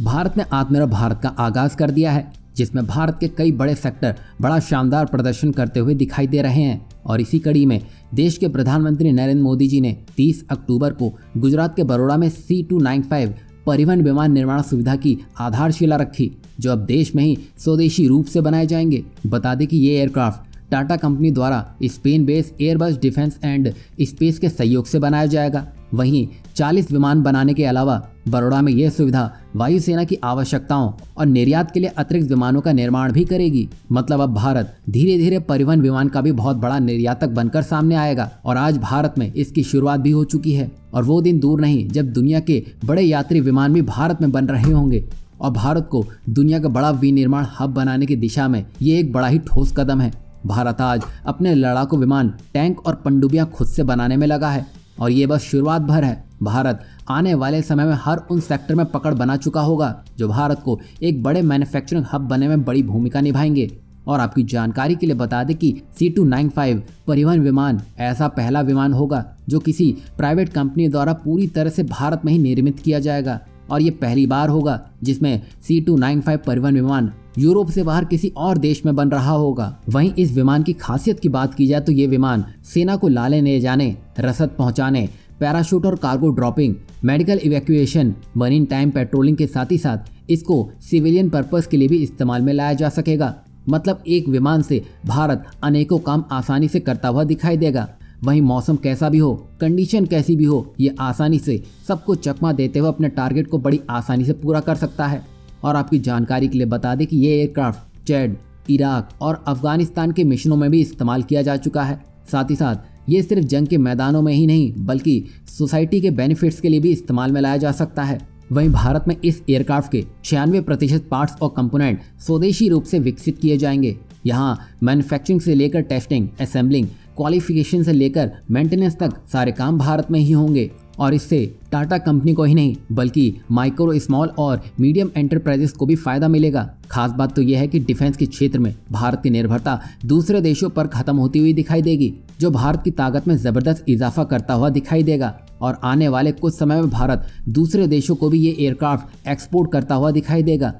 भारत ने आत्मनिर्भर भारत का आगाज कर दिया है, जिसमें भारत के कई बड़े सेक्टर बड़ा शानदार प्रदर्शन करते हुए दिखाई दे रहे हैं। और इसी कड़ी में देश के प्रधानमंत्री नरेंद्र मोदी जी ने 30 अक्टूबर को गुजरात के बड़ौदा में C295 परिवहन विमान निर्माण सुविधा की आधारशिला रखी, जो अब देश में ही स्वदेशी रूप से बनाए जाएंगे। बता दें कि ये एयरक्राफ्ट टाटा कंपनी द्वारा Spain based Airbus defence and space के सहयोग से बनाया जाएगा। वहीं 40 विमान बनाने के अलावा बड़ौदा में यह सुविधा वायुसेना की आवश्यकताओं और निर्यात के लिए अतिरिक्त विमानों का निर्माण भी करेगी। मतलब अब भारत धीरे धीरे परिवहन विमान का भी बहुत बड़ा निर्यातक बनकर सामने आएगा। और आज भारत में इसकी शुरुआत भी हो चुकी है और वो दिन दूर नहीं जब दुनिया के बड़े यात्री विमान भी भारत में बन रहे होंगे। और भारत को दुनिया का बड़ा विनिर्माण हब बनाने की दिशा में ये एक बड़ा ही ठोस कदम है। भारत आज अपने लड़ाकू विमान, टैंक और पनडुब्बियां खुद से बनाने में लगा है और ये बस शुरुआत भर है। भारत आने वाले समय में हर उन सेक्टर में पकड़ बना चुका होगा जो भारत को एक बड़े मैन्युफैक्चरिंग हब बनने में बड़ी भूमिका निभाएंगे। और आपकी जानकारी के लिए बता दें कि C295 परिवहन विमान ऐसा पहला विमान होगा जो किसी प्राइवेट कंपनी द्वारा पूरी तरह से भारत में ही निर्मित किया जाएगा। और ये पहली बार होगा जिसमें C295 परिवहन विमान यूरोप से बाहर किसी और देश में बन रहा होगा। वहीं इस विमान की खासियत की बात की जाए तो ये विमान सेना को लाने ले जाने, रसद पहुंचाने, पैराशूट और cargo dropping, medical evacuation, marine time patrolling के साथ ही साथ इसको सिविलियन पर्पस के लिए भी इस्तेमाल में लाया जा सकेगा। मतलब एक विमान से भारत अनेकों काम आसानी से करता हुआ दिखाई देगा। वहीं मौसम कैसा भी हो, कंडीशन कैसी भी हो, ये आसानी से सबको चकमा देते हुए अपने टारगेट को बड़ी आसानी से पूरा कर सकता है। और आपकी जानकारी के लिए बता दें कि ये एयरक्राफ्ट चैड, इराक और अफगानिस्तान के मिशनों में भी इस्तेमाल किया जा चुका है। साथ ही साथ ये सिर्फ जंग के मैदानों में ही नहीं बल्कि सोसाइटी के बेनिफिट्स के लिए भी इस्तेमाल में लाया जा सकता है। वहीं भारत में इस एयरक्राफ्ट के 96% पार्ट्स और कंपोनेंट स्वदेशी रूप से विकसित किए जाएंगे। यहाँ मैन्युफैक्चरिंग से लेकर टेस्टिंग, असेंबलिंग, क्वालिफिकेशन से लेकर मेंटेनेंस तक सारे काम भारत में ही होंगे। और इससे टाटा कंपनी को ही नहीं बल्कि माइक्रो, स्मॉल और मीडियम एंटरप्राइजेस को भी फायदा मिलेगा। खास बात तो यह है कि डिफेंस के क्षेत्र में भारत की निर्भरता दूसरे देशों पर खत्म होती हुई दिखाई देगी, जो भारत की ताकत में जबरदस्त इजाफा करता हुआ दिखाई देगा। और आने वाले कुछ समय में भारत दूसरे देशों को भी ये एयरक्राफ्ट एक्सपोर्ट करता हुआ दिखाई देगा।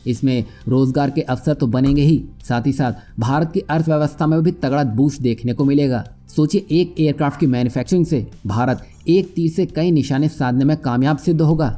इसमें रोजगार के अवसर तो बनेंगे ही, साथ ही साथ भारत की अर्थव्यवस्था में भी तगड़ा बूस्ट देखने को मिलेगा। सोचिए, एक एयरक्राफ्ट की मैन्युफैक्चरिंग से भारत एक तीर से कई निशाने साधने में कामयाब सिद्ध होगा।